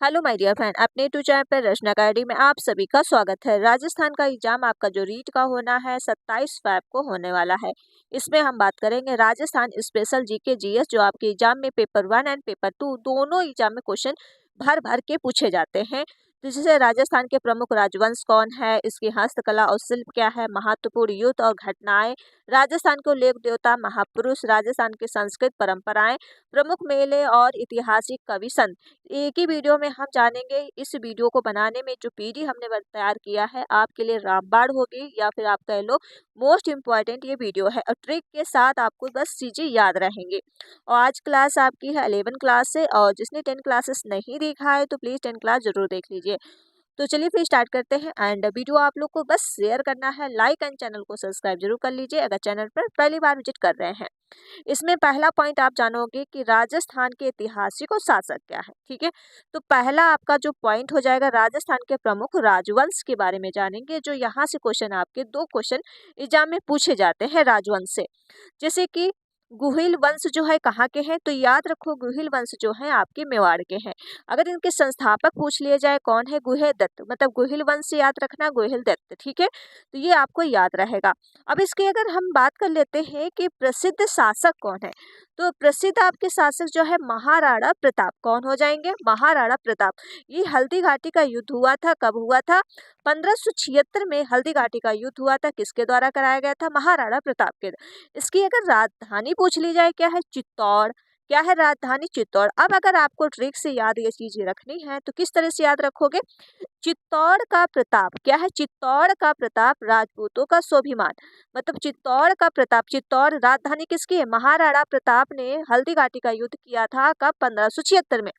Hello my dear friend, अपने YouTube channel पर रचना academy में आप सभी का स्वागत है। राजस्थान का एग्जाम आपका जो रीट का होना है 27 फेब को होने वाला है। इसमें हम बात करेंगे राजस्थान स्पेशल जीके जीएस, जो आपके एग्जाम में पेपर 1 एंड पेपर 2 दोनों एग्जाम में क्वेश्चन भर भर के पूछे जाते हैं। तो जैसे राजस्थान के प्रमुख राजवंश कौन है, इसकी हस्तकला और शिल्प क्या है, महत्वपूर्ण युद्ध और घटनाएं, राजस्थान को लोक देवता महापुरुष, राजस्थान की संस्कृत परंपराएं, प्रमुख मेले और ऐतिहासिक कवि संत, एक ही वीडियो में हम जानेंगे। इस वीडियो को बनाने में जो पीडी हमने तैयार किया है आपके लिए रामबाण होगी, या फिर आप कह लो मोस्ट इम्पॉर्टेंट ये वीडियो है, और ट्रिक के साथ आपको बस चीज़ें याद रहेंगी। और आज क्लास आपकी है 11 क्लास से, और जिसने 10 क्लासेस नहीं देखा है तो प्लीज़ 10 क्लास जरूर देख लीजिए। तो चलिए फिर स्टार्ट करते हैं। एंड वीडियो आप लोग को बस शेयर करना है, लाइक एंड चैनल को सब्सक्राइब जरूर कर लीजिए अगर चैनल पर पहली बार विजिट कर रहे हैं। इसमें पहला पॉइंट आप जानोगे कि राजस्थान के ऐतिहासिक और शासक क्या है। ठीक है, तो पहला आपका जो पॉइंट हो जाएगा, राजस्थान के प्रमुख राजवंश के बारे में जानेंगे। जो यहाँ से क्वेश्चन आपके 2 क्वेश्चन एग्जाम में पूछे जाते हैं राजवंश से। जैसे कि गुहिल वंश जो है कहाँ के हैं, तो याद रखो गुहिल वंश जो है आपके मेवाड़ के हैं। अगर इनके संस्थापक पूछ लिए जाए कौन है, गुहेल दत्त, मतलब गुहिल वंश से याद रखना गुहिल दत्त। ठीक है, तो ये आपको याद रहेगा। अब इसकी अगर हम बात कर लेते हैं कि प्रसिद्ध शासक कौन है, तो प्रसिद्ध आपके शासक जो है महाराणा प्रताप। कौन हो जाएंगे? महाराणा प्रताप। ये हल्दी घाटी का युद्ध हुआ था, कब हुआ था? 1576 में हल्दी घाटी का युद्ध हुआ था। किसके द्वारा कराया गया था? महाराणा प्रताप के। इसकी अगर राजधानी पूछ ली जाए, क्या है? चित्तौड़। क्या है राजधानी? चित्तौड़। अब अगर आपको ट्रिक से याद ये चीजें रखनी है तो किस तरह से याद रखोगे? चित्तौड़ का प्रताप। क्या है? चित्तौड़ का प्रताप राजपूतों का स्वाभिमान। मतलब चित्तौड़ का प्रताप। चित्तौड़ राजधानी किसकी है? महाराणा प्रताप ने हल्दी घाटी का युद्ध किया था कब? 1576 में।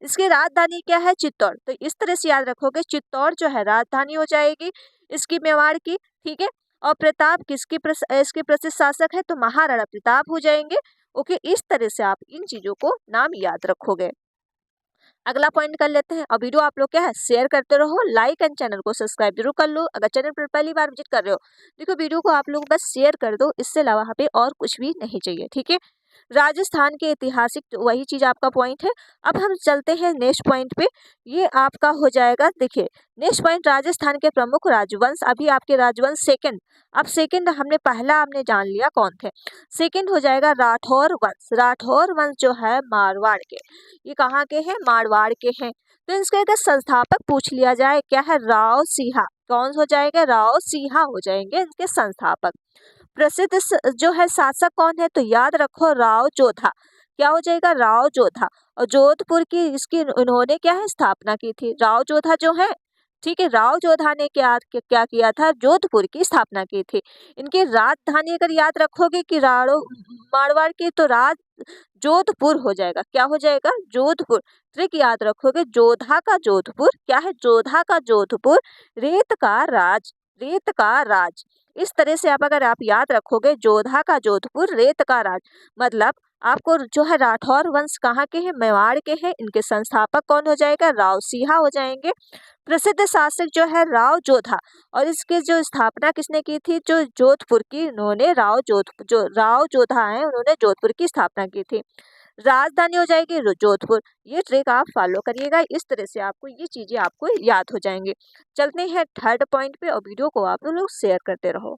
इसकी राजधानी क्या है? चित्तौड़। तो इस तरह से याद रखोगे, चित्तौड़ जो है राजधानी हो जाएगी इसकी मेवाड़ की। ठीक है, और प्रताप किसकी इसके प्रसिद्ध शासक है, तो महाराणा प्रताप हो जाएंगे। ओके, इस तरह से आप इन चीजों को नाम याद रखोगे। अगला पॉइंट कर लेते हैं। और वीडियो आप लोग क्या है शेयर करते रहो, लाइक एंड चैनल को सब्सक्राइब जरूर कर लो अगर चैनल पर पहली बार विजिट कर रहे हो। देखो वीडियो को आप लोग बस शेयर कर दो, इससे अलावा यहाँ पे और कुछ भी नहीं चाहिए। ठीक है, राजस्थान के ऐतिहासिक वही चीज आपका पॉइंट है। अब हम चलते हैं नेक्स्ट पॉइंट पे। ये आपका हो जाएगा, देखिए नेक्स्ट पॉइंट राजस्थान के प्रमुख राजवंश। अभी आपके राजवंश सेकंड। अब सेकंड हमने पहला हमने जान लिया कौन थे। सेकंड हो जाएगा राठौर वंश। राठौर वंश जो है मारवाड़ के। ये कहाँ के हैं? मारवाड़ के हैं। तो इसका अगर संस्थापक पूछ लिया जाए, क्या है? राव सिंहा। कौन हो जाएगा? राव सिंहा हो जाएंगे इनके संस्थापक। प्रसिद्ध जो है शासक कौन है, तो याद रखो राव जोधा। क्या हो जाएगा? राव जोधा। और जोधपुर की इसकी इन्होंने क्या है स्थापना की थी, राव जोधा जो है। ठीक है, राव जोधा ने क्या किया था? जोधपुर की स्थापना की थी। इनकी राजधानी अगर याद रखोगे कि राणो मारवाड़ की, तो राज जोधपुर हो जाएगा। क्या हो जाएगा? जोधपुर। ट्रिक याद रखोगे, जोधा का जोधपुर। क्या है? जोधा का जोधपुर। रेत का राज। रेत का राज। इस तरह से आप अगर आप याद रखोगे, जोधा का जोधपुर, रेत का राज, मतलब आपको जो है राठौर वंश कहाँ के हैं? मेवाड़ के हैं। इनके संस्थापक कौन हो जाएगा? राव सिंहा हो जाएंगे। प्रसिद्ध शासक जो है राव जोधा, और इसके जो स्थापना किसने की थी? जो जोधपुर की, इन्होंने जो राव जोधा है उन्होंने जोधपुर की स्थापना की थी। राजधानी हो जाएगी जोधपुर। ये ट्रिक आप फॉलो करिएगा, इस तरह से आपको ये चीजें आपको याद हो जाएंगी। चलते हैं थर्ड पॉइंट पे, और वीडियो को आप लोग शेयर करते रहो।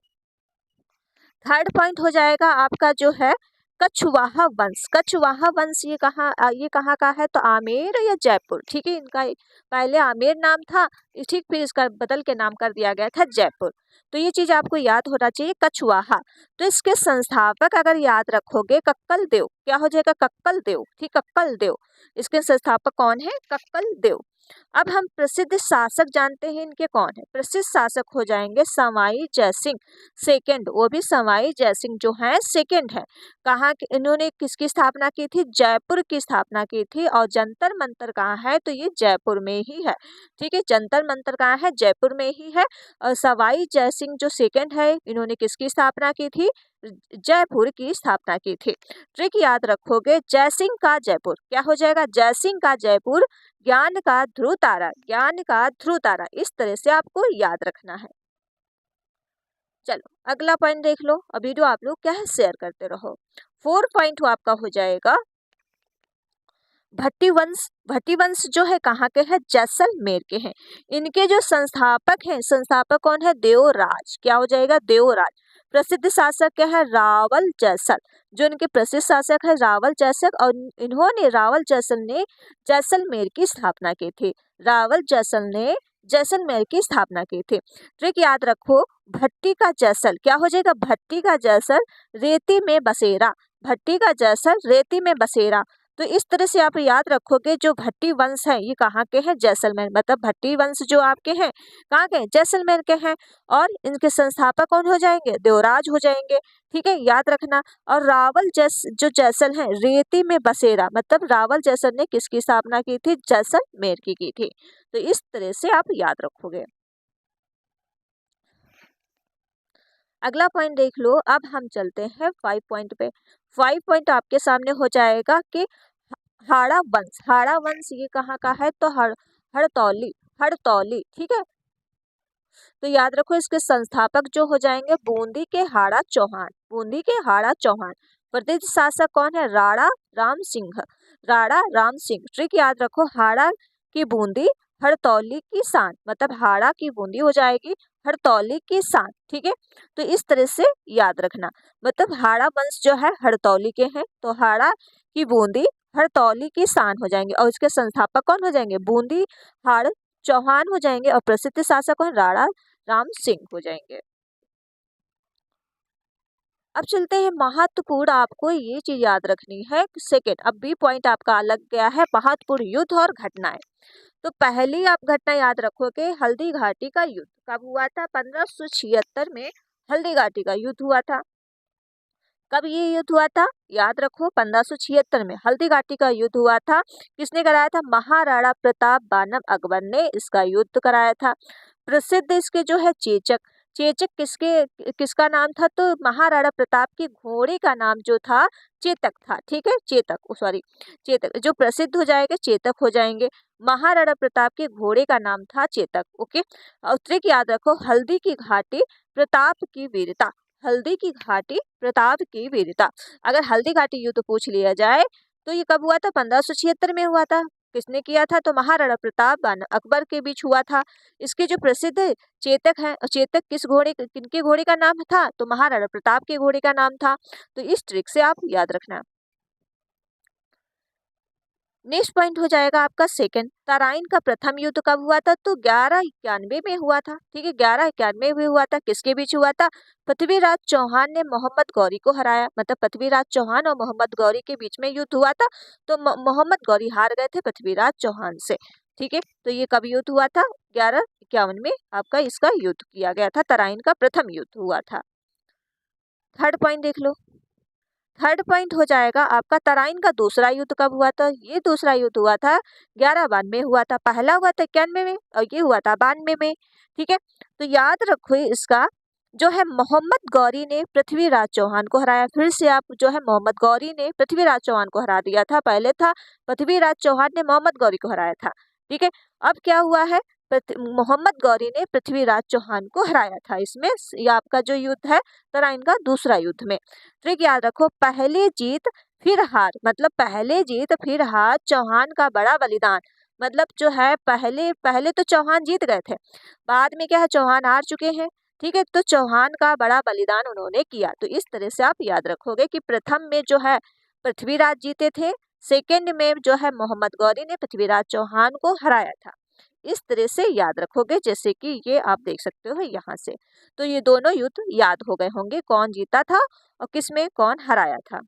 थर्ड पॉइंट हो जाएगा आपका जो है कछवाहा वंश। कछवाहा वंश ये कहाँ का है? तो आमेर या जयपुर। ठीक है, इनका पहले आमेर नाम था, ठीक, फिर इसका बदल के नाम कर दिया गया था जयपुर। तो ये चीज आपको याद होना चाहिए, कछवाहा। तो इसके संस्थापक अगर याद रखोगे, कक्कल देव। क्या हो जाएगा? कक्कल देव। ठीक, कक्कल देव। इसके संस्थापक कौन है? कक्कल देव। अब हम प्रसिद्ध शासक जानते हैं इनके कौन है। प्रसिद्ध शासक हो जाएंगे सवाई जयसिंह सेकंड। वो भी सवाई जयसिंह जो है सेकंड है। कहाँ इन्होंने किसकी स्थापना की थी? जयपुर की स्थापना की थी। और जंतर मंतर कहाँ है? तो ये जयपुर में ही है। ठीक है, जंतर मंतर कहाँ है? जयपुर में ही है। और सवाई जयसिंह जो सेकंड है, इन्होंने किसकी स्थापना की थी? जयपुर की स्थापना की थी। ट्रिक याद रखोगे, जयसिंह का जयपुर। क्या हो जाएगा? जयसिंह का जयपुर। ज्ञान का ध्रुव तारा। ज्ञान का ध्रुव तारा। इस तरह से आपको याद रखना है। चलो अगला पॉइंट देख लो, और वीडियो आप लोग क्या है शेयर करते रहो। 4 पॉइंट आपका हो जाएगा भट्टी वंश जो है कहाँ के हैं, जैसलमेर के हैं। इनके जो संस्थापक हैं, संस्थापक कौन है, देवराज, क्या हो जाएगा, देवराज। प्रसिद्ध शासक क्या है, रावल जैसल, जो इनके प्रसिद्ध शासक है रावल जैसल, और इन्होंने रावल जैसल ने जैसलमेर की स्थापना की थी। रावल जैसल ने जैसलमेर की स्थापना की थी। ट्रिक याद रखो, भट्टी का जैसल क्या हो जाएगा, भट्टी का जैसल रेती में बसेरा, भट्टी का जैसल रेती में बसेरा। तो इस तरह से आप याद रखोगे, जो भट्टी वंश है ये कहाँ के हैं, जैसलमेर, मतलब भट्टी वंश जो आपके हैं कहाँ के हैं, जैसलमेर के हैं। और इनके संस्थापक कौन हो जाएंगे, देवराज हो जाएंगे। ठीक है, याद रखना। और रावल जो जैसल है रेती में बसेरा, मतलब रावल जैसल ने किसकी स्थापना की थी, जैसलमेर की थी। तो इस तरह से आप याद रखोगे। अगला पॉइंट देख लो। अब हम चलते हैं 5 पॉइंट पे। 5 पॉइंट आपके सामने हो जाएगा कि हाड़ा वंश, हाड़ा वंश ये कहाँ का है, तो हड़तौली, हड़तौली। ठीक है, तो याद रखो इसके संस्थापक जो हो जाएंगे बूंदी के हाड़ा चौहान, बूंदी के हाड़ा चौहान। प्रसिद्ध शासक कौन है, राणा राम सिंह, राणा राम सिंह। ट्रिक याद रखो, हाड़ा की बूंदी हड़तौली की शान, मतलब हाड़ा की बूंदी हो जाएगी हड़तौली की शान। ठीक है, तो इस तरह से याद रखना, मतलब हाड़ा वंश जो है हड़तौली के हैं, तो हाड़ा की बूंदी हड़तौली की शान हो जाएंगे, और इसके संस्थापक कौन हो जाएंगे, बूंदी हाड़ चौहान हो जाएंगे, और प्रसिद्ध शासक कौन, राणा राम सिंह हो जाएंगे। अब चलते हैं महत्वपूर्ण, आपको ये चीज याद रखनी है। सेकेंड, अब बी पॉइंट आपका अलग गया है, महत्वपूर्ण युद्ध और घटनाएं। तो पहली आप घटना याद रखोगे, हल्दी घाटी का युद्ध कब हुआ था, 1576 में हल्दी घाटी का युद्ध हुआ था। कब ये युद्ध हुआ था, याद रखो 1576 में हल्दी घाटी का युद्ध हुआ था। किसने कराया था, महाराणा प्रताप बानम अकबर ने इसका युद्ध कराया था। प्रसिद्ध इसके जो है चेचक, चेचक किसका नाम था, तो महाराणा प्रताप के घोड़े का नाम जो था चेतक था। ठीक है, चेतक, सॉरी चेतक, जो प्रसिद्ध हो जाएंगे चेतक हो जाएंगे। महाराणा प्रताप के घोड़े का नाम था चेतक। ओके, और ट्रिक याद रखो, हल्दी की घाटी प्रताप की वीरता, हल्दी की घाटी प्रताप की वीरता। अगर हल्दी घाटी युद्ध पूछ लिया जाए तो ये कब हुआ था, 1576 में हुआ था। किसने किया था, तो महाराणा प्रताप अकबर के बीच हुआ था। इसके जो प्रसिद्ध चेतक हैं, चेतक किनके घोड़े का नाम था, तो महाराणा प्रताप के घोड़े का नाम था। तो इस ट्रिक से आप याद रखना। नेक्स्ट पॉइंट हो जाएगा आपका सेकंड, तराइन का प्रथम युद्ध कब हुआ था, तो 1191 में हुआ था। ठीक है, 1191 में हुआ था। किसके बीच हुआ था, पृथ्वीराज चौहान ने मोहम्मद गौरी को हराया, मतलब पृथ्वीराज चौहान और मोहम्मद गौरी के बीच में युद्ध हुआ था। तो मोहम्मद गौरी हार गए थे पृथ्वीराज चौहान से। ठीक है, तो ये कब युद्ध हुआ था, 1151 में आपका इसका युद्ध किया गया था, तराइन का प्रथम युद्ध हुआ था। थर्ड पॉइंट देख लो। थर्ड पॉइंट हो जाएगा आपका, तराइन का दूसरा युद्ध कब हुआ था, ये दूसरा युद्ध हुआ था 1192 हुआ था। पहला हुआ था 91 में और ये हुआ था 92 में। ठीक है, तो याद रखो इसका जो है मोहम्मद गौरी ने पृथ्वीराज चौहान को हराया। फिर से आप जो है मोहम्मद गौरी ने पृथ्वीराज चौहान को हरा दिया था, पहले था पृथ्वीराज चौहान ने मोहम्मद गौरी को हराया था। ठीक है, अब क्या हुआ है, मोहम्मद गौरी ने पृथ्वीराज चौहान को हराया था। इसमें ये आपका जो युद्ध है तराइन का दूसरा युद्ध में। ट्रिक याद रखो, पहले जीत फिर हार, मतलब पहले जीत फिर हार, चौहान का बड़ा बलिदान। मतलब जो है पहले पहले तो चौहान जीत गए थे, बाद में क्या है चौहान हार चुके हैं। ठीक है, तो चौहान का बड़ा बलिदान उन्होंने किया। तो इस तरह से आप याद रखोगे कि प्रथम में जो है पृथ्वीराज जीते थे, सेकंड में जो है मोहम्मद गौरी ने पृथ्वीराज चौहान को हराया था। इस तरह से याद रखोगे, जैसे कि ये आप देख सकते हो यहाँ से। तो ये दोनों युद्ध याद हो गए होंगे, कौन जीता था और किसमें कौन हराया था।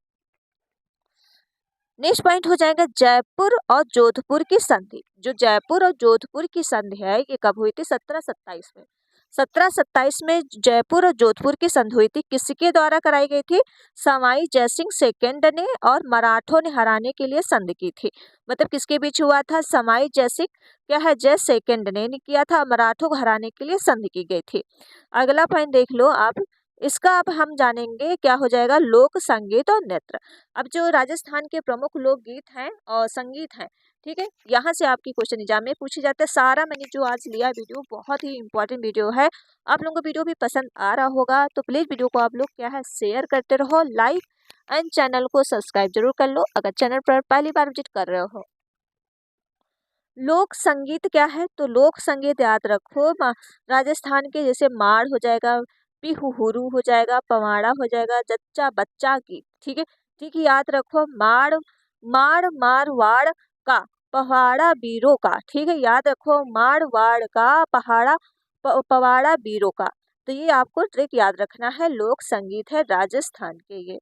नेक्स्ट पॉइंट हो जाएगा जयपुर और जोधपुर की संधि। जो जयपुर और जोधपुर की संधि है ये कब हुई थी, 1727 में। 1727 में जयपुर और जोधपुर की संधि हुई थी। किसके द्वारा कराई गई थी, सवाई जयसिंह सेकंड ने और मराठों ने हराने के लिए संधि की थी। मतलब किसके बीच हुआ था, सवाई जयसिंह क्या है जय सेकंड ने किया था, मराठों को हराने के लिए संधि की गई थी। अगला पॉइंट देख लो आप, इसका अब हम जानेंगे क्या हो जाएगा, लोक संगीत और नृत्य। अब जो राजस्थान के प्रमुख लोकगीत हैं और संगीत हैं, ठीक है, यहाँ से आपकी क्वेश्चन एग्जाम में पूछे जाते हैं। सारा मैंने जो आज लिया वीडियो बहुत ही इंपॉर्टेंट वीडियो है। आप लोगों को वीडियो भी पसंद आ रहा होगा तो प्लीज़ वीडियो को आप लोग क्या है शेयर करते रहो, लाइक एंड चैनल को सब्सक्राइब जरूर कर लो अगर चैनल पर पहली बार विजिट कर रहे हो। लोक संगीत क्या है? तो लोक संगीत याद रखो, राजस्थान के जैसे माड़ हो जाएगा, पिहुहुरु हो जाएगा, पवाड़ा हो जाएगा, जच्चा बच्चा गीत। ठीक है, ठीक है, याद रखो। माड़ माड़ मारवाड़ का, पहाड़ा बीरों का। ठीक है, याद रखो, मारवाड़ का, पहाड़ा पवाड़ा बीरों का। तो ये आपको ट्रिक याद रखना है। लोक संगीत है राजस्थान के ये।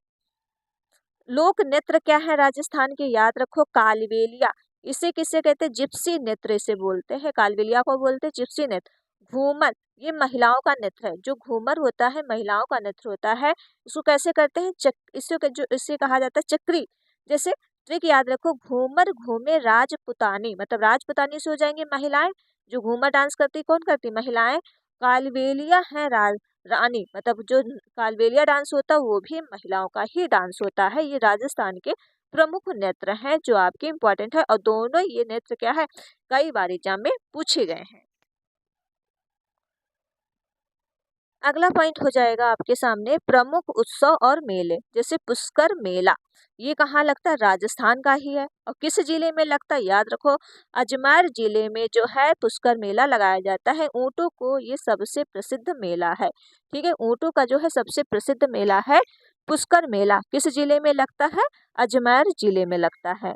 लोक नृत्य क्या है राजस्थान के? याद रखो, कालबेलिया। इसे किसे कहते हैं? जिप्सी नृत्य इसे बोलते हैं। कालबेलिया को बोलते हैं जिप्सी नृत्य। घूमर, ये महिलाओं का नृत्य है। जो घूमर होता है महिलाओं का नृत्य होता है। इसको कैसे करते हैं? इसे कहा जाता है चक्री। जैसे ट्रिक याद रखो, घूमर घूमे राजपुतानी, मतलब राजपुतानी से हो जाएंगी महिलाएं। जो घूमर डांस करती कौन करती? महिलाएं। कालबेलिया है रानी, मतलब जो कालबेलिया डांस होता है वो भी महिलाओं का ही डांस होता है। ये राजस्थान के प्रमुख नृत्य हैं जो आपके इम्पोर्टेंट है, और दोनों ये नृत्य क्या है, कई बार एग्जाम में पूछे गए हैं। अगला पॉइंट हो जाएगा आपके सामने प्रमुख उत्सव और मेले। जैसे पुष्कर मेला, ये कहाँ लगता है? राजस्थान का ही है। और किस जिले में लगता है? याद रखो, अजमेर जिले में जो है पुष्कर मेला लगाया जाता है। ऊंटों को ये सबसे प्रसिद्ध मेला है। ठीक है, ऊंटों का जो है सबसे प्रसिद्ध मेला है पुष्कर मेला। किस जिले में लगता है? अजमेर जिले में लगता है।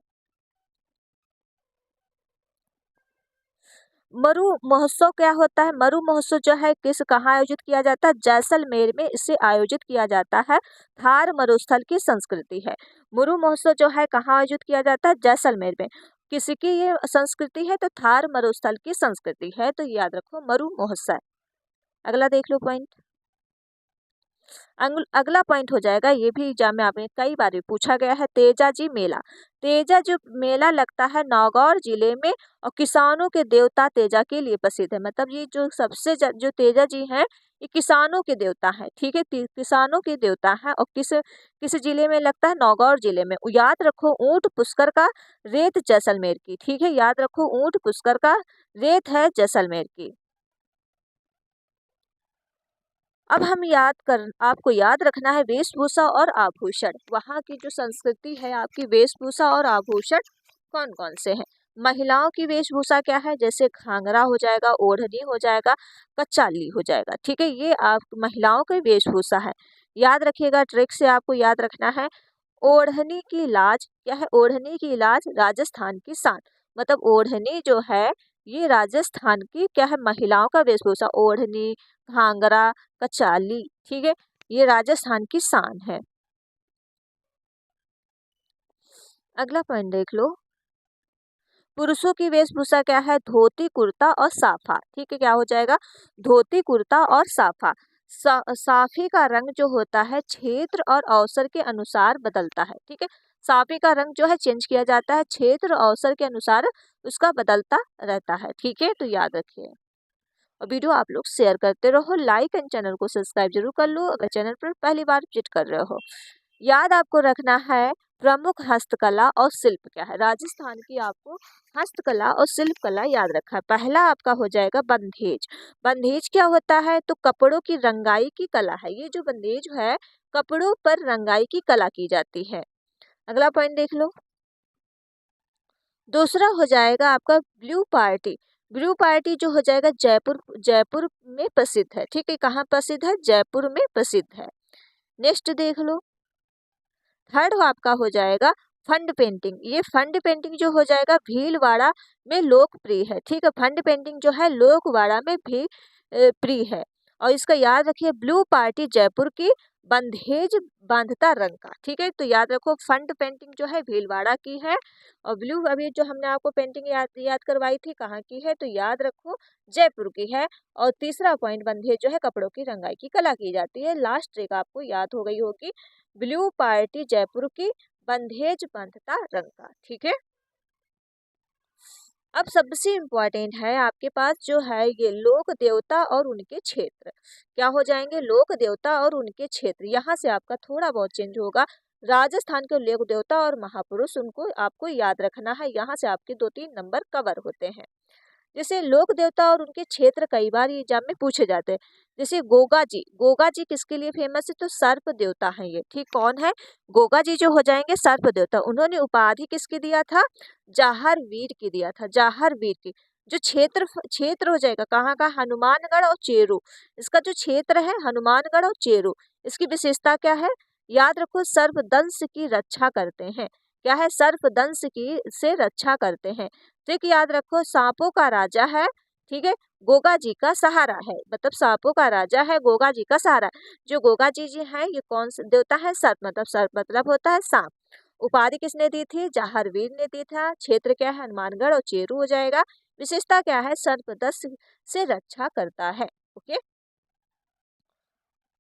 मरु महोत्सव क्या होता है? मरु महोत्सव जो है कहाँ आयोजित किया जाता है? जैसलमेर में इसे आयोजित किया जाता है। थार मरुस्थल की संस्कृति है। मरु महोत्सव जो है कहाँ आयोजित किया जाता है? जैसलमेर में। किसकी ये संस्कृति है? तो थार मरुस्थल की संस्कृति है। तो याद रखो मरु महोत्सव। अगला देख लो पॉइंट। अगला पॉइंट हो जाएगा, ये भी एग्जाम में आपने कई बार पूछा गया है, तेजाजी मेला। तेजा जो मेला लगता है नागौर जिले में, और किसानों के देवता तेजा के लिए प्रसिद्ध है। मतलब ये जो जो तेजा जी हैं ये किसानों के देवता हैं। ठीक है, किसानों के देवता हैं। और किस जिले में लगता है? नागौर जिले में। याद रखो, ऊंट पुष्कर का, रेत जैसलमेर की। ठीक है, याद रखो, ऊंट पुष्कर का, रेत है जैसलमेर की। अब आपको याद रखना है वेशभूषा और आभूषण। वहाँ की जो संस्कृति है, आपकी वेशभूषा और आभूषण कौन कौन से हैं? महिलाओं की वेशभूषा क्या है? जैसे घाघरा हो जाएगा, ओढ़नी हो जाएगा, कच्चाली हो जाएगा। ठीक है, ये आप महिलाओं की वेशभूषा है। याद रखिएगा, ट्रिक से आपको याद रखना है। ओढ़नी की लाज क्या है? ओढ़नी की लाज राजस्थान की शान। मतलब ओढ़नी जो है ये राजस्थान की क्या है? महिलाओं का वेशभूषा। ओढ़नी, घाघरा, कचाली। ठीक है, ये राजस्थान की शान है। अगला पॉइंट देख लो, पुरुषों की वेशभूषा क्या है? धोती कुर्ता और साफा। ठीक है, क्या हो जाएगा? धोती कुर्ता और साफा। साफी का रंग जो होता है क्षेत्र और अवसर के अनुसार बदलता है। ठीक है, साफी का रंग जो है चेंज किया जाता है, क्षेत्र और अवसर के अनुसार उसका बदलता रहता है। ठीक है, तो याद रखिए। और वीडियो आप लोग शेयर करते रहो, लाइक एंड चैनल को सब्सक्राइब जरूर कर लो अगर चैनल पर पहली बार विजिट कर रहे हो। याद आपको रखना है प्रमुख हस्तकला और शिल्प क्या है? राजस्थान की आपको हस्तकला और शिल्प कला याद रखा है। पहला आपका हो जाएगा बंधेज। बंधेज क्या होता है? तो कपड़ों की रंगाई की कला है। ये जो बंधेज है, कपड़ों पर रंगाई की कला की जाती है। अगला पॉइंट देख लो, दूसरा हो जाएगा आपका ब्लू पार्टी। ब्लू पार्टी जो हो जाएगा जयपुर जयपुर में प्रसिद्ध है। ठीक है, कहाँ प्रसिद्ध है? जयपुर में प्रसिद्ध है। नेक्स्ट देख लो, थर्ड आपका हो जाएगा फंड पेंटिंग। ये फंड पेंटिंग जो हो जाएगा भीलवाड़ा में लोकप्रिय है। ठीक है, फंड पेंटिंग जो है लोकवाड़ा में भी प्रिय है। और इसका याद रखिए, ब्लू पार्टी जयपुर की, बंधेज बांधता रंग का। ठीक है, तो याद रखो फंड पेंटिंग जो है भीलवाड़ा की है, और ब्लू अभी जो हमने आपको पेंटिंग याद करवाई थी कहाँ की है? तो याद रखो जयपुर की है। और तीसरा पॉइंट बंधेज जो है कपड़ों की रंगाई की कला की जाती है। लास्ट ट्रिक आपको याद हो गई होगी, ब्लू पार्टी जयपुर की, बंधेज बांधता रंग का। ठीक है, अब सबसे इम्पोर्टेंट है आपके पास जो है ये लोक देवता और उनके क्षेत्र। क्या हो जाएंगे? लोक देवता और उनके क्षेत्र। यहाँ से आपका थोड़ा बहुत चेंज होगा। राजस्थान के लोक देवता और महापुरुष, उनको आपको याद रखना है। यहाँ से आपके 2-3 नंबर कवर होते हैं। जैसे लोक देवता और उनके क्षेत्र कई बार ये एग्जाम में पूछे जाते हैं। जैसे गोगा जी किसके लिए फेमस है? तो सर्प देवता है ये। ठीक, कौन है? गोगा जी जो हो जाएंगे सर्प देवता। उन्होंने उपाधि किसकी दिया था? जाहर वीर की दिया था, जाहर वीर की। जो क्षेत्र क्षेत्र हो जाएगा कहाँ का? हनुमानगढ़ और चेरू। इसका जो क्षेत्र है हनुमानगढ़ और चेरू, इसकी विशेषता क्या है? याद रखो, सर्पदंश की रक्षा करते हैं। क्या है? सर्पदंश की से रक्षा करते हैं। ठीक, याद रखो, सांपों का राजा है। ठीक है, गोगा जी का सहारा है, मतलब सांपों का राजा है, गोगा जी का सहारा। जो गोगा जी हैं ये कौन से देवता है? सर्प, मतलब सर्प मतलब होता है सांप। उपाधि किसने दी थी? जाहरवीर ने दी था। क्षेत्र क्या है? हनुमानगढ़ और चेरू हो जाएगा। विशेषता क्या है? सर्पदंश से रक्षा करता है। ओके,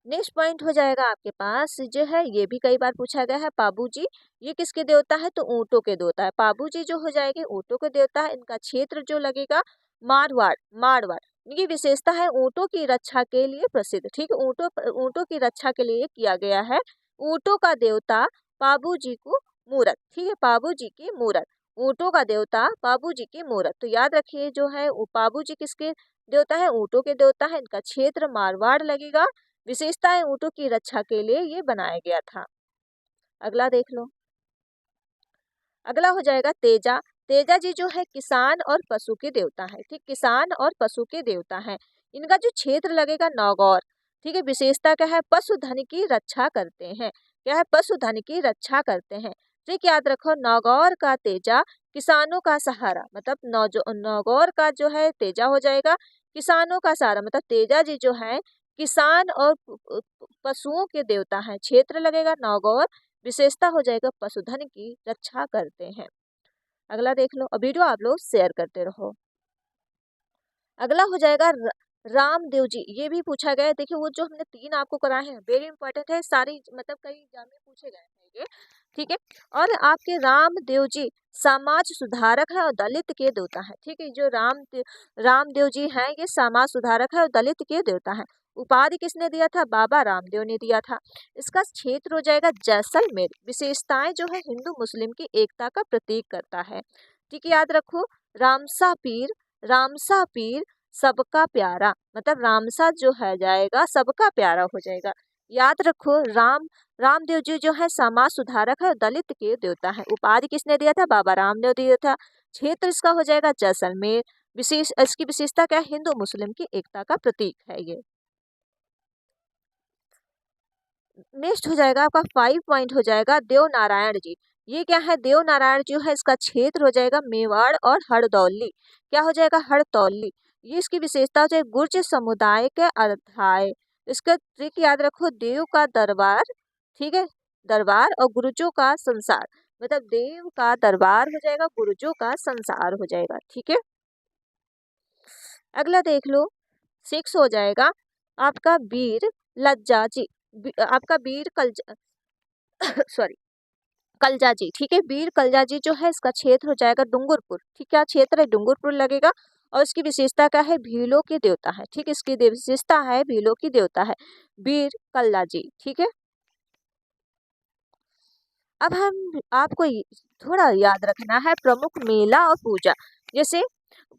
नेक्स्ट पॉइंट हो जाएगा आपके पास जो है, ये भी कई बार पूछा गया है, पाबू जी ये किसके देवता है? तो ऊंटों के देवता है। पाबू जी जो हो जाएंगे ऊंटों के देवता है। इनका क्षेत्र जो लगेगा मारवाड़, मारवाड़। इनकी विशेषता है ऊंटों की रक्षा के लिए प्रसिद्ध। ठीक है, ऊंटों की रक्षा के लिए किया गया है। ऊंटों का देवता पाबू जी को मूरत। ठीक है, पाबू जी की मूरत, ऊंटों का देवता पाबू जी की मूरत। तो याद रखिए जो है पाबू जी किसके देवता है? ऊंटों के देवता है। इनका क्षेत्र मारवाड़ लगेगा। विशेषताएं ऊंटों की रक्षा के लिए ये बनाया गया था। अगला देख लो, अगला हो जाएगा तेजा। तेजा जी जो है किसान और पशु के देवता है। ठीक, किसान और पशु के देवता है। इनका जो क्षेत्र लगेगा नागौर। ठीक है, विशेषता क्या है? पशुधन की रक्षा करते हैं। क्या है? पशुधन की रक्षा करते हैं। ठीक, याद रखो, नागौर का तेजा किसानों का सहारा, मतलब नागौर का जो है तेजा हो जाएगा किसानों का सहारा, मतलब तेजा जी जो है किसान और पशुओं के देवता हैं। क्षेत्र लगेगा नागौर। विशेषता हो जाएगा पशुधन की रक्षा करते हैं। अगला देख लो, अब वीडियो आप लोग शेयर करते रहो। अगला हो जाएगा रामदेव जी। ये भी पूछा गया है। देखिए, वो जो हमने तीन आपको कराए हैं वेरी इंपॉर्टेंट है, सारी मतलब कई एग्जाम में पूछे गए हैं ये। ठीक है, और आपके रामदेव जी समाज सुधारक है और दलित के देवता है। ठीक है, जो रामदेव जी हैं ये समाज सुधारक है और दलित के देवता है। उपाधि किसने दिया था? बाबा रामदेव ने दिया था। इसका क्षेत्र हो जाएगा जैसलमेर। विशेषताएं जो है हिंदू मुस्लिम की एकता का प्रतीक करता है। ठीक है, याद रखो, रामसा पीर, रामसा पीर सबका प्यारा, मतलब रामसा जो है जाएगा सबका प्यारा हो जाएगा। याद रखो, रामदेव जी जो है समाज सुधारक है और दलित के देवता है। उपाधि किसने दिया था? बाबा रामदेव दिया था। क्षेत्र इसका हो जाएगा जैसलमेर। विशेष इसकी विशेषता क्या है? हिंदू मुस्लिम की एकता का प्रतीक है ये। नेक्स्ट हो जाएगा आपका 5 पॉइंट हो जाएगा देव नारायण जी। ये क्या है? देव नारायण जो है इसका क्षेत्र हो जाएगा मेवाड़ और हरदौली। क्या हो जाएगा? हरदौली। ये इसकी विशेषता हो जाएगी गुर्ज समुदाय के अध्याय। इसका ट्रिक याद रखो, देव का दरबार। ठीक है, दरबार और गुरुजों का संसार, मतलब देव का दरबार हो जाएगा, गुरुजों का संसार हो जाएगा। ठीक है, अगला देख लो, 6 हो जाएगा आपका वीर लज्जा जी। आपका वीर कल सॉरी कलजा जी। ठीक है, वीर कलजा जी जो है इसका क्षेत्र हो जाएगा डूंगरपुर। ठीक, क्या क्षेत्र है? डूंगरपुर लगेगा। और इसकी विशेषता क्या है? भीलों के देवता है। ठीक, इसकी विशेषता है भीलों की देवता है वीर कल्ला जी। ठीक है, अब हम आपको थोड़ा याद रखना है प्रमुख मेला और पूजा। जैसे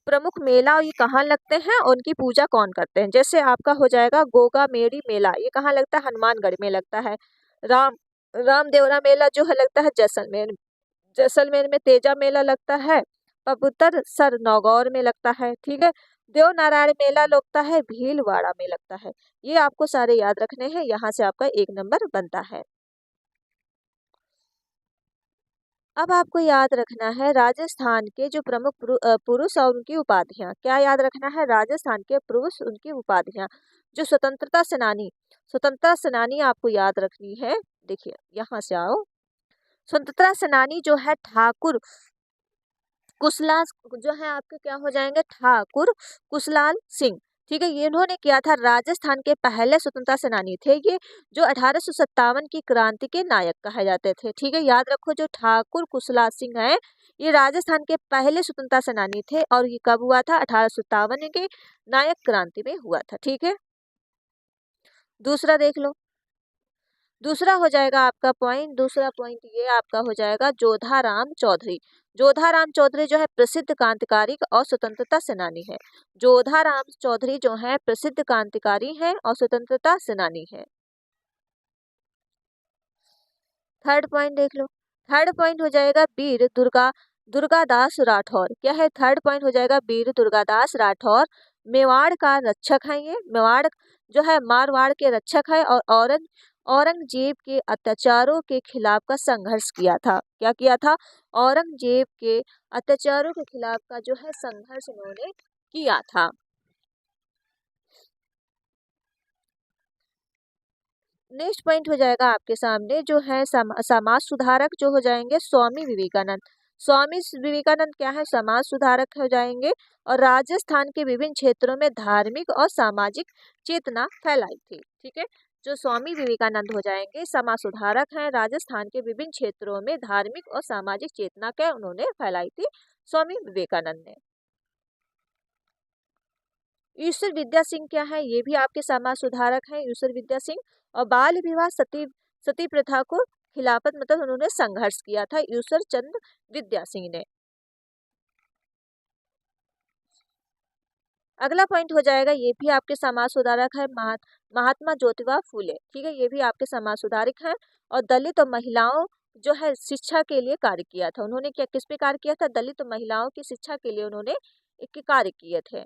प्रमुख मेला ये कहाँ लगते हैं और उनकी पूजा कौन करते हैं। जैसे आपका हो जाएगा गोगा मेरी मेला, ये कहाँ लगता है? हनुमानगढ़ में लगता है। राम रामदेवरा मेला जो है लगता है जैसलमेर। जैसलमेर में तेजा मेला लगता है। कबूतर सर नौगौर में लगता है। ठीक है, देव नारायण मेला लगता है भीलवाड़ा में लगता है। ये आपको सारे याद रखने हैं, यहाँ से आपका 1 नंबर बनता है। अब आपको याद रखना है राजस्थान के जो प्रमुख पुरुष और उनकी उपाधियां। क्या याद रखना है? राजस्थान के पुरुष, उनकी उपाधियां। जो स्वतंत्रता सेनानी आपको याद रखनी है। देखिए, यहाँ से आओ, स्वतंत्रता सेनानी जो है ठाकुर कुशलाल, जो है आपके क्या हो जाएंगे? ठाकुर कुशलाल सिंह। ठीक है, ये इन्होंने किया था, राजस्थान के पहले स्वतंत्रता सेनानी थे ये, जो 1857 की क्रांति के नायक कहे जाते थे। ठीक है, याद रखो, जो ठाकुर कुशलाल सिंह है ये राजस्थान के पहले स्वतंत्रता सेनानी थे और ये कब हुआ था? 1857 के नायक क्रांति में हुआ था। ठीक है, दूसरा देख लो, दूसरा हो जाएगा आपका पॉइंट, दूसरा पॉइंट ये आपका हो जाएगा जोधाराम चौधरी। जोधाराम चौधरी जो है प्रसिद्ध क्रांतिकारी और स्वतंत्रता सेनानी है। जोधाराम चौधरी जो है प्रसिद्ध क्रांतिकारी हैं और स्वतंत्रता सेनानी है। थर्ड पॉइंट देख लो, थर्ड पॉइंट हो जाएगा वीर दुर्गादास राठौर। क्या है? थर्ड पॉइंट हो जाएगा वीर दुर्गादास राठौर। मेवाड़ का रक्षक है ये, मेवाड़ जो है मारवाड़ के रक्षक है और औरंगजेब के अत्याचारों के खिलाफ का संघर्ष किया था। क्या किया था? औरंगजेब के अत्याचारों के खिलाफ का जो है संघर्ष उन्होंने किया था। नेक्स्ट पॉइंट हो जाएगा आपके सामने जो है समाज सुधारक जो हो जाएंगे स्वामी विवेकानंद। स्वामी विवेकानंद क्या है? समाज सुधारक हो जाएंगे और राजस्थान के विभिन्न क्षेत्रों में धार्मिक और सामाजिक चेतना फैलाई थी। ठीक है, जो स्वामी विवेकानंद हो जाएंगे समाज सुधारक हैं, राजस्थान के विभिन्न क्षेत्रों में धार्मिक और सामाजिक चेतना क्या उन्होंने फैलाई थी स्वामी विवेकानंद ने। ईश्वर विद्या सिंह क्या है? ये भी आपके समाज सुधारक हैं ईश्वर विद्या सिंह। और बाल विवाह सती प्रथा को खिलाफत मतलब उन्होंने संघर्ष किया था ईश्वर चंद्र विद्या सिंह ने। अगला पॉइंट हो जाएगा ये भी आपके समाज सुधारक है महात्मा ज्योतिबा फूले। ठीक है, ये भी आपके समाज सुधारक हैं और दलित और महिलाओं जो है शिक्षा के लिए कार्य किया था। उन्होंने क्या किस पे कार्य किया था? दलित और महिलाओं की शिक्षा के लिए उन्होंने एक कार्य किए थे।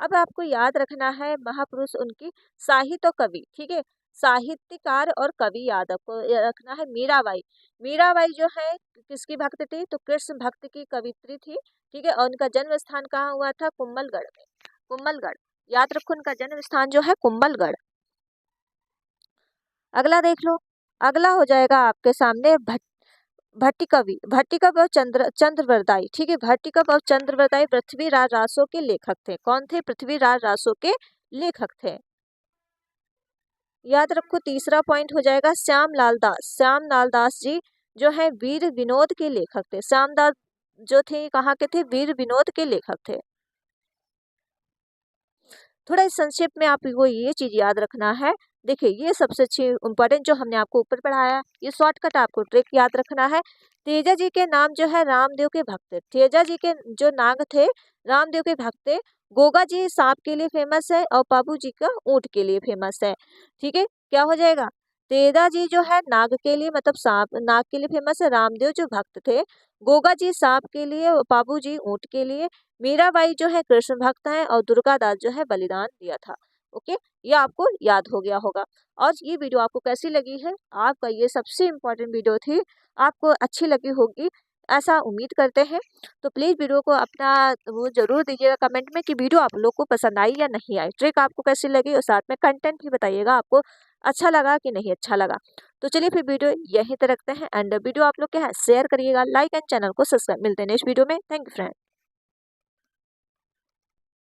अब आपको याद रखना है महापुरुष उनकी साहित्य और कवि। ठीक है, साहित्यकार और कवि याद आपको रखना है। मीराबाई, मीराबाई जो है किसकी भक्त थी? तो कृष्ण भक्त की कवित्री थी। ठीक है, और उनका जन्म स्थान कहाँ हुआ था? कुम्भलगढ़ में। कुम्भलगढ़ याद रखो, उनका जन्म स्थान जो है कुम्भलगढ़। अगला देख लो, अगला हो जाएगा आपके सामने भट्टिकवि और चंद्रवरदाई। ठीक है, भट्टिकवि और चंद्रवरदाई पृथ्वीराज रासो के लेखक थे। कौन थे? पृथ्वीराज रासो के लेखक थे। याद रखो, तीसरा पॉइंट हो जाएगा श्यामलाल दास। श्यामलाल दास जी जो है वीर विनोद के लेखक थे। श्यामदास जो थे कहाँ के थे? वीर विनोद के लेखक थे। थोड़ा इस संक्षेप में आपको ये चीज याद रखना है। देखिए, ये सबसे अच्छी इम्पोर्टेंट जो हमने आपको ऊपर पढ़ाया, ये शॉर्टकट आपको ट्रिक याद रखना है। तेजा जी के नाम जो है रामदेव के भक्त थे। तेजा जी के जो नाग थे रामदेव के भक्त थे। गोगा जी सांप के लिए फेमस है और पाबू जी का ऊंट के लिए फेमस है। ठीक है, क्या हो जाएगा? तेजा जी जो है नाग के लिए मतलब सांप नाग के लिए फेमस है। रामदेव जो भक्त थे, गोगा जी सांप के लिए और पाबू जी ऊंट के लिए। मीराबाई जो है कृष्ण भक्त है और दुर्गादास जो है बलिदान दिया था। ओके, ये आपको याद हो गया होगा। और ये वीडियो आपको कैसी लगी है? आपका ये सबसे इम्पोर्टेंट वीडियो थी, आपको अच्छी लगी होगी ऐसा उम्मीद करते हैं। तो प्लीज़ वीडियो को अपना वो जरूर दीजिएगा कमेंट में कि वीडियो आप लोग को पसंद आई या नहीं आई, ट्रिक आपको कैसी लगी और साथ में कंटेंट भी बताइएगा आपको अच्छा लगा कि नहीं अच्छा लगा। तो चलिए फिर वीडियो यहीं तक रखते हैं एंड वीडियो आप लोग क्या है शेयर करिएगा, लाइक एंड चैनल को सब्सक्राइब। मिलते हैं नेक्स्ट वीडियो में। Thank you friend.